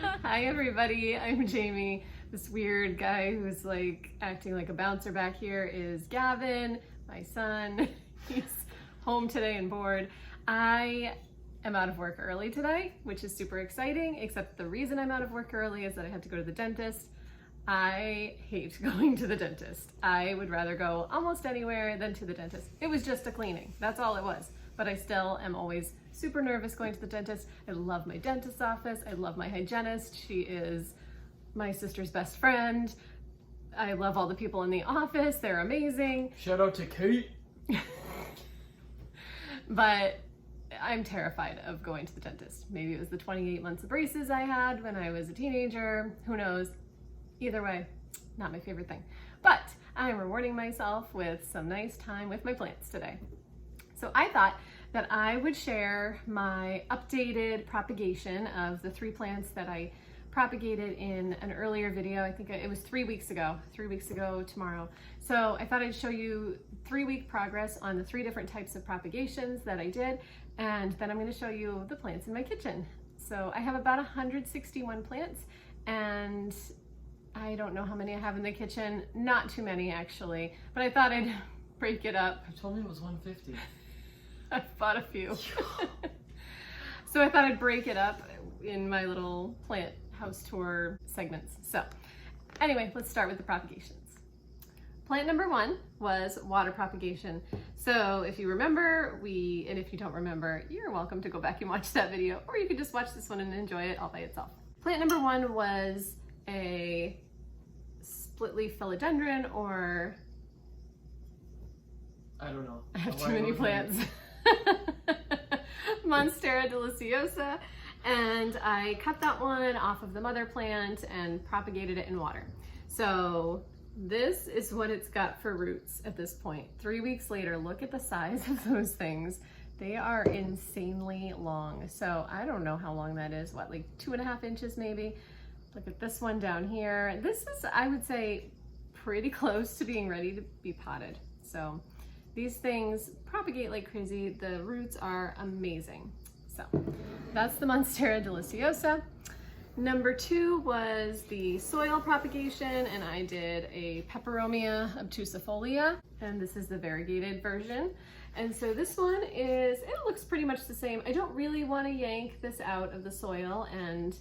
Hi everybody, I'm Jamie. This weird guy who's like acting like a bouncer back here is Gavin, my son. He's home today and bored. I am out of work early today, which is super exciting, except the reason I'm out of work early is that I have to go to the dentist. I hate going to the dentist. I would rather go almost anywhere than to the dentist. It was just a cleaning, that's all it was. But I still am always super nervous going to the dentist. I love my dentist's office. I love my hygienist. She is my sister's best friend. I love all the people in the office. They're amazing. Shout out to Kate. But I'm terrified of going to the dentist. Maybe it was the 28 months of braces I had when I was a teenager. Who knows? Either way, not my favorite thing. But I'm rewarding myself with some nice time with my plants today. So I thought that I would share my updated propagation of the 3 plants that I propagated in an earlier video. I think it was 3 weeks ago tomorrow. So I thought I'd show you 3-week progress on the 3 different types of propagations that I did, and then I'm going to show you the plants in my kitchen. So I have about 161 plants, and I don't know how many I have in the kitchen. Not too many actually, but I thought I'd break it up. You told me it was 150. I bought a few. So I thought I'd break it up in my little plant house tour segments. So anyway, let's start with the propagations. Plant number 1 was water propagation. So if you remember, and if you don't remember, you're welcome to go back and watch that video, or you could just watch this one and enjoy it all by itself. Plant number 1 was a split leaf philodendron, or I don't know. I have too many plants. Monstera deliciosa, and I cut that one off of the mother plant and propagated it in water. So this is what it's got for roots at this point. 3 weeks later, look at the size of those things. They are insanely long. So I don't know how long that is, what, like 2.5 inches maybe? Look at this one down here. This is, I would say, pretty close to being ready to be potted. So these things propagate like crazy. The roots are amazing. So that's the Monstera deliciosa. Number 2 was the soil propagation, and I did a Peperomia obtusifolia, and this is the variegated version. And so this one it looks pretty much the same. I don't really want to yank this out of the soil and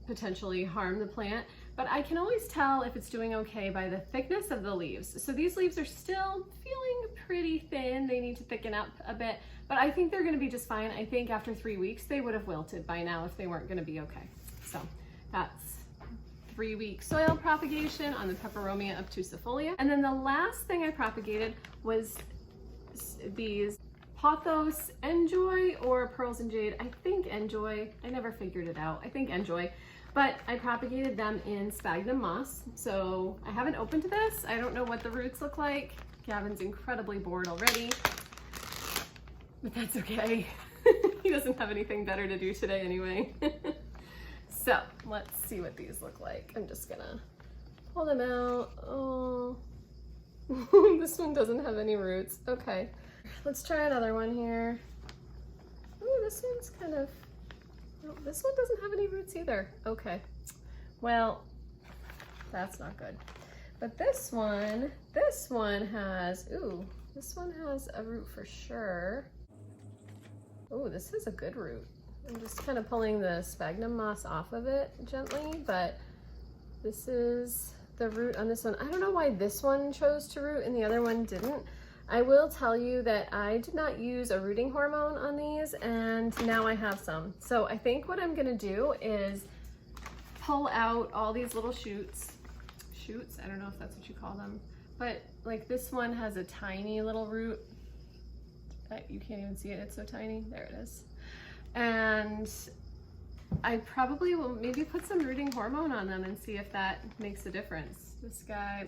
potentially harm the plant, but I can always tell if it's doing okay by the thickness of the leaves. So these leaves are still feeling pretty thin. They need to thicken up a bit, but I think they're going to be just fine. I think after 3 weeks they would have wilted by now if they weren't going to be okay. So that's 3-week soil propagation on the Peperomia obtusifolia. And then the last thing I propagated was these Pothos Enjoy or Pearls and Jade. I think Enjoy. I never figured it out. I think Enjoy. But I propagated them in sphagnum moss. So I haven't opened this. I don't know what the roots look like. Gavin's incredibly bored already, but that's okay. He doesn't have anything better to do today anyway. So let's see what these look like. I'm just gonna pull them out. Oh, this one doesn't have any roots. Okay, let's try another one here. Oh, this one's kind of, oh, this one doesn't have any roots either. Okay, well, that's not good. But this one has, ooh, this one has a root for sure. Oh, this is a good root. I'm just kind of pulling the sphagnum moss off of it gently, but this is the root on this one. I don't know why this one chose to root and the other one didn't. I will tell you that I did not use a rooting hormone on these, and now I have some. So I think what I'm gonna do is pull out all these little shoots, I don't know if that's what you call them, but like this one has a tiny little root. You can't even see it, it's so tiny. There it is. And I probably will maybe put some rooting hormone on them and see if that makes a difference. This guy,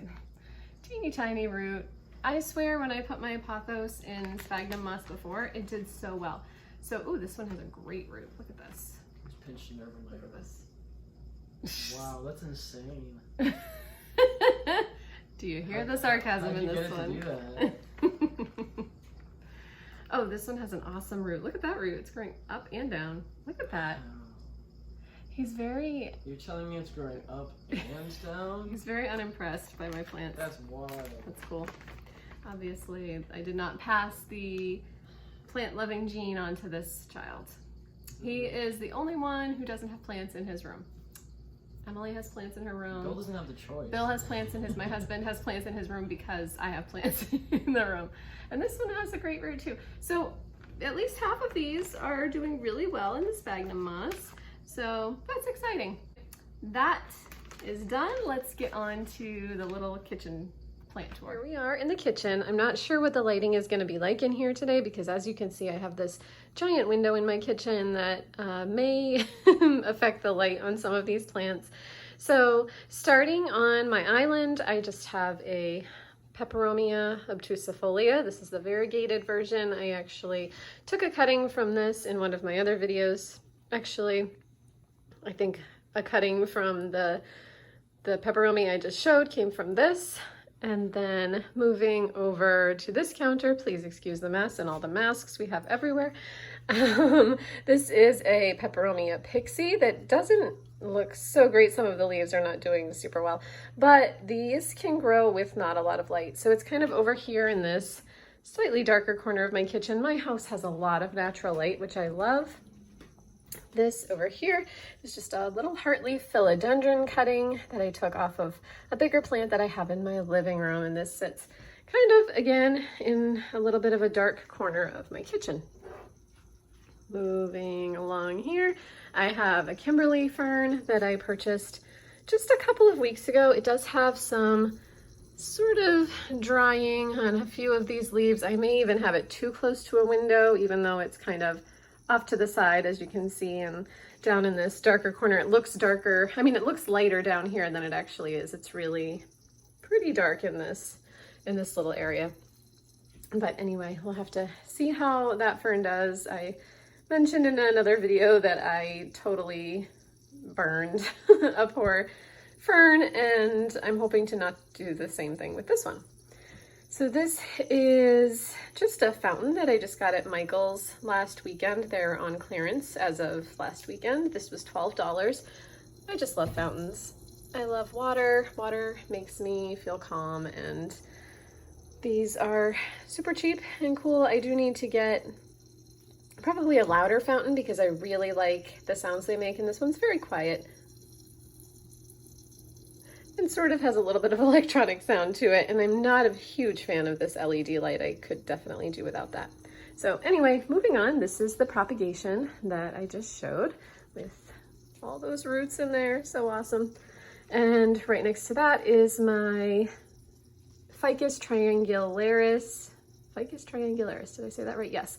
teeny tiny root. I swear when I put my pothos in sphagnum moss before, it did so well. So, ooh, this one has a great root. Look at this. Just pinched a nerve in my Look at this. Wow, that's insane. Do you hear the sarcasm in this one? How'd you get to do that? Oh, this one has an awesome root. Look at that root. It's growing up and down. Look at that. He's very, You're telling me it's growing up and down? he's very unimpressed by my plants. That's wild. That's cool. Obviously, I did not pass the plant-loving gene onto this child. He is the only one who doesn't have plants in his room. Emily has plants in her room. Bill doesn't have the choice. Bill has plants in his, my husband has plants in his room because I have plants in the room. And this one has a great root too. So at least half of these are doing really well in the sphagnum moss. So that's exciting. That is done. Let's get on to the little kitchen plant tour. Here we are in the kitchen. I'm not sure what the lighting is going to be like in here today because as you can see, I have this giant window in my kitchen that may affect the light on some of these plants. So starting on my island, I just have a Peperomia obtusifolia. This is the variegated version. I actually took a cutting from this in one of my other videos. Actually, I think a cutting from the Peperomia I just showed came from this. And then moving over to this counter, please excuse the mess and all the masks we have everywhere. This is a Peperomia pixie that doesn't look so great. Some of the leaves are not doing super well, but these can grow with not a lot of light. So it's kind of over here in this slightly darker corner of my kitchen. My house has a lot of natural light, which I love. This over here is just a little heartleaf philodendron cutting that I took off of a bigger plant that I have in my living room. And this sits kind of, again, in a little bit of a dark corner of my kitchen. Moving along here, I have a Kimberly fern that I purchased just a couple of weeks ago. It does have some sort of drying on a few of these leaves. I may even have it too close to a window, even though it's kind of off to the side, as you can see, and down in this darker corner. It looks darker. I mean, it looks lighter down here than it actually is. It's really pretty dark in this little area. But anyway, we'll have to see how that fern does. I mentioned in another video that I totally burned a poor fern, and I'm hoping to not do the same thing with this one. So this is just a fountain that I just got at Michael's last weekend. They're on clearance as of last weekend. This was $12. I just love fountains. I love water. Water makes me feel calm, and these are super cheap and cool. I do need to get probably a louder fountain because I really like the sounds they make, and this one's very quiet. And sort of has a little bit of electronic sound to it, and I'm not a huge fan of this LED light. I could definitely do without that. So anyway, moving on, this is the Propagation that I just showed with all those roots in there, so awesome. And right next to that is my Ficus triangularis. Ficus triangularis, did I say that right? Yes.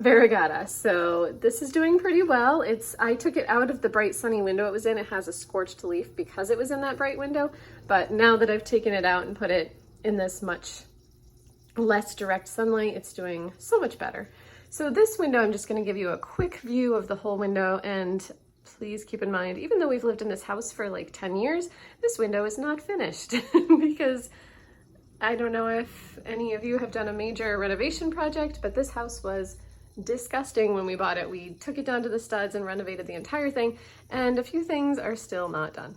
Variegata. So this is doing pretty well. I took it out of the bright sunny window it was in. It has a scorched leaf because it was in that bright window, but now that I've taken it out and put it in this much less direct sunlight, it's doing so much better. So this window, I'm just going to give you a quick view of the whole window, and please keep in mind, even though we've lived in this house for like 10 years, this window is not finished because I don't know if any of you have done a major renovation project, but this house was disgusting when we bought it. We took it down to the studs and renovated the entire thing, and a few things are still not done.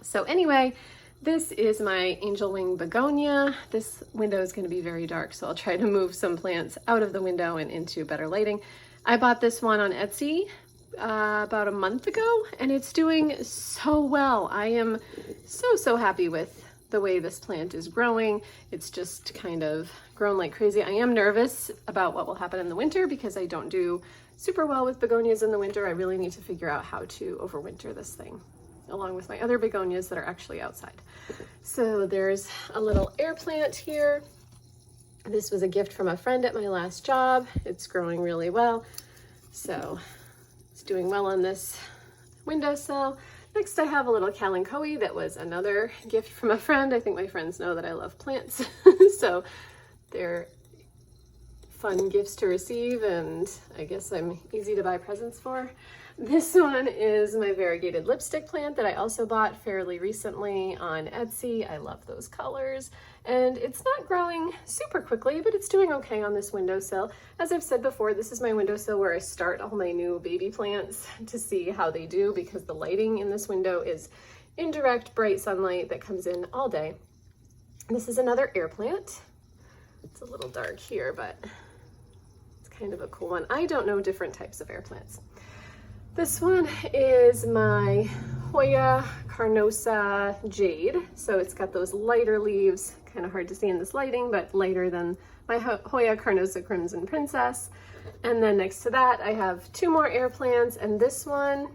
So anyway, this is my angel wing begonia. This window is going to be very dark, so I'll try to move some plants out of the window and into better lighting. I bought this one on Etsy about a month ago, and it's doing so well. I am so happy with the way this plant is growing. It's just kind of grown like crazy. I am nervous about what will happen in the winter because I don't do super well with begonias in the winter. I really need to figure out how to overwinter this thing along with my other begonias that are actually outside. So there's a little air plant here. This was a gift from a friend at my last job. It's growing really well. So it's doing well on this windowsill. Next, I have a little kalanchoe that was another gift from a friend. I think my friends know that I love plants. So they're fun gifts to receive, and I guess I'm easy to buy presents for. This one is my variegated lipstick plant that I also bought fairly recently on Etsy. I love those colors, and it's not growing super quickly, but it's doing okay on this windowsill. As I've said before, this is my windowsill where I start all my new baby plants to see how they do, because the lighting in this window is indirect bright sunlight that comes in all day. This is another air plant. It's a little dark here, but it's kind of a cool one. I don't know different types of air plants. This one is my Hoya carnosa jade. So it's got those lighter leaves, kind of hard to see in this lighting, but lighter than my Hoya carnosa crimson princess. And then next to that, I have two more air plants, and this one,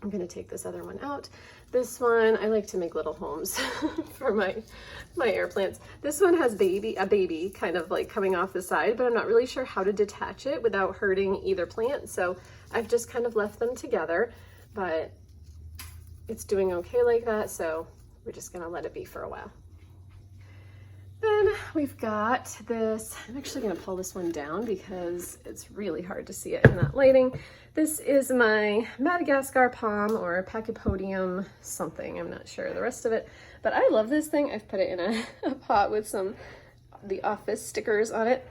I'm gonna take this other one out. This one, I like to make little homes for my air plants. This one has a baby kind of like coming off the side, but I'm not really sure how to detach it without hurting either plant. So I've just kind of left them together, but it's doing okay like that. So we're just gonna let it be for a while. Then we've got this, I'm actually gonna pull this one down because it's really hard to see it in that lighting. This is my Madagascar palm, or Pachypodium something, I'm not sure the rest of it, but I love this thing. I've put it in a pot with some The Office stickers on it.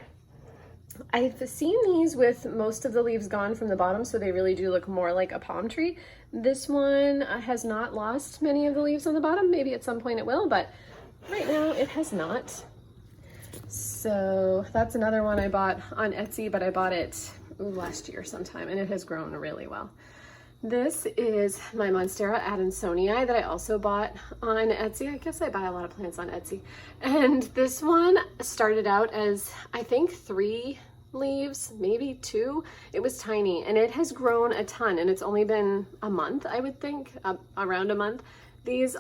I've seen these with most of the leaves gone from the bottom, so they really do look more like a palm tree. This one has not lost many of the leaves on the bottom. Maybe at some point it will, but right now it has not. So that's another one I bought on Etsy, but I bought it last year sometime, and it has grown really well. This is my Monstera Adansonii that I also bought on Etsy. I guess I buy a lot of plants on Etsy. And this one started out as, I think, 3 leaves, maybe 2. It was tiny, and it has grown a ton, and it's only been a month, I would think, around a month.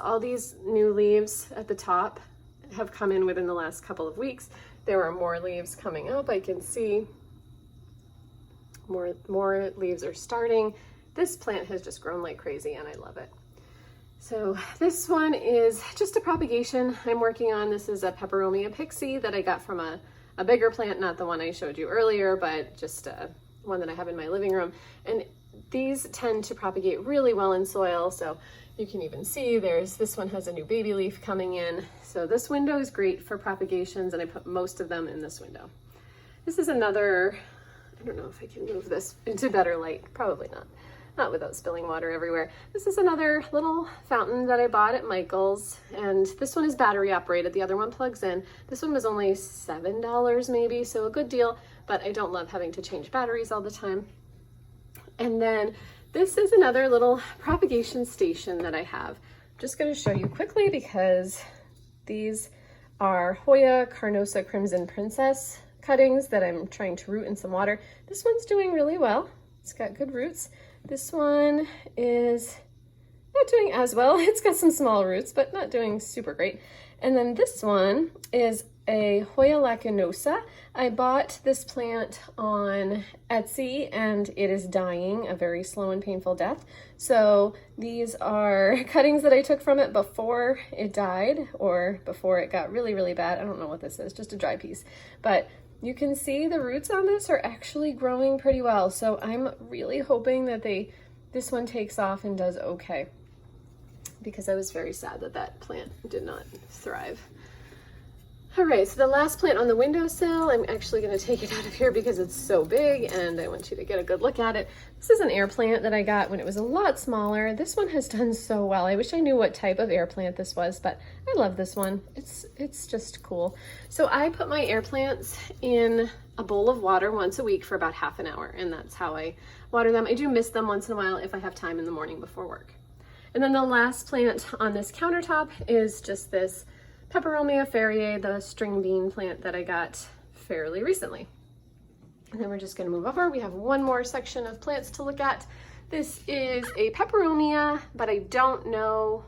All these new leaves at the top have come in within the last couple of weeks. There are more leaves coming up. I can see more leaves are starting. This plant has just grown like crazy, and I love it. So this one is just a propagation I'm working on. This is a Peperomia pixie that I got from a bigger plant, not the one I showed you earlier, but just one that I have in my living room. And these tend to propagate really well in soil, so you can even see this one has a new baby leaf coming in. So this window is great for propagations, and I put most of them in this window. This is another, I don't know if I can move this into better light, probably not without spilling water everywhere. This is another little fountain that I bought at Michael's, and this one is battery operated. The other one plugs in. This one was only $7 maybe, so a good deal, but I don't love having to change batteries all the time. And then this is another little propagation station that I have. I'm just going to show you quickly because these are Hoya carnosa crimson princess cuttings that I'm trying to root in some water. This one's doing really well. It's got good roots. This one is not doing as well. It's got some small roots, but not doing super great. And then this one is a Hoya lacanosa. I bought this plant on Etsy, and it is dying a very slow and painful death. So these are cuttings that I took from it before it died, or before it got really, really bad. I don't know what this is, just a dry piece. But you can see the roots on this are actually growing pretty well. So I'm really hoping that this one takes off and does okay, because I was very sad that that plant did not thrive. All right, so the last plant on the windowsill, I'm actually gonna take it out of here because it's so big and I want you to get a good look at it. This is an air plant that I got when it was a lot smaller. This one has done so well. I wish I knew what type of air plant this was, but I love this one. It's just cool. So I put my air plants in a bowl of water once a week for about half an hour, and that's how I water them. I do miss them once in a while if I have time in the morning before work. And then the last plant on this countertop is just this Peperomia Ferrier, the string bean plant that I got fairly recently. And then we're just gonna move over. We have one more section of plants to look at. This is a Peperomia, but I don't know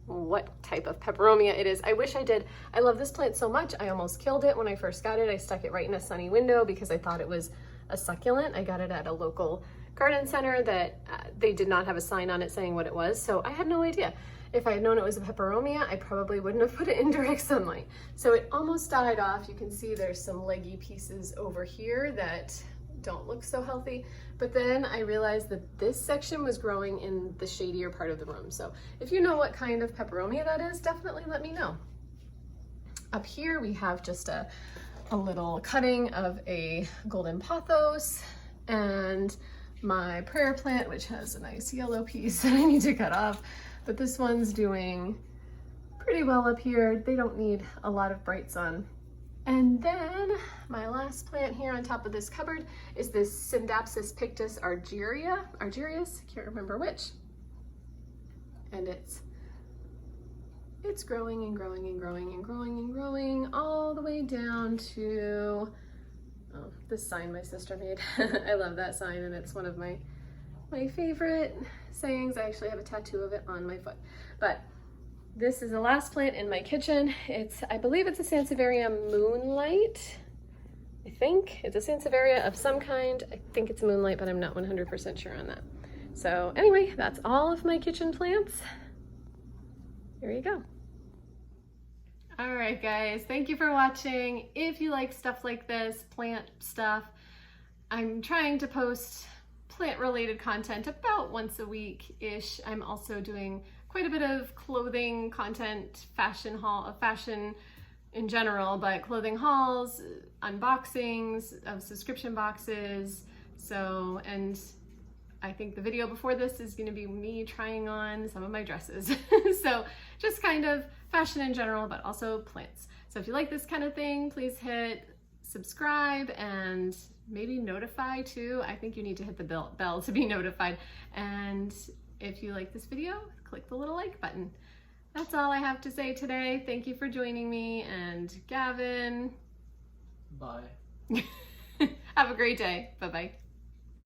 what type of Peperomia it is. I wish I did. I love this plant so much. I almost killed it when I first got it. I stuck it right in a sunny window because I thought it was a succulent. I got it at a local garden center that they did not have a sign on it saying what it was, so I had no idea. If I had known it was a peperomia, I probably wouldn't have put it in direct sunlight. So it almost died off. You can see there's some leggy pieces over here that don't look so healthy. But then I realized that this section was growing in the shadier part of the room. So if you know what kind of peperomia that is, definitely let me know. Up here we have just a little cutting of a golden pothos and my prayer plant, which has a nice yellow piece that I need to cut off. But this one's doing pretty well up here. They don't need a lot of bright sun. And then my last plant here on top of this cupboard is this Syndapsis pictus argyrius, can't remember which. And it's growing and growing and growing and growing and growing all the way down to, oh, this sign my sister made. I love that sign, and it's one of my favorite sayings. I actually have a tattoo of it on my foot. But this is the last plant in my kitchen. I believe it's a Sansevieria Moonlight. I think it's a Sansevieria of some kind. I think it's Moonlight, but I'm not 100% sure on that. So anyway, that's all of my kitchen plants. Here you go. All right, guys, thank you for watching. If you like stuff like this, plant stuff, I'm trying to post plant-related content about once a week-ish. I'm also doing quite a bit of clothing content, fashion in general, but clothing hauls, unboxings of subscription boxes. So, and I think the video before this is gonna be me trying on some of my dresses. So just kind of fashion in general, but also plants. So if you like this kind of thing, please hit subscribe and maybe notify too. I think you need to hit the bell to be notified. And if you like this video, click the little like button. That's all I have to say today. Thank you for joining me, and Gavin. Bye. Have a great day. Bye-bye.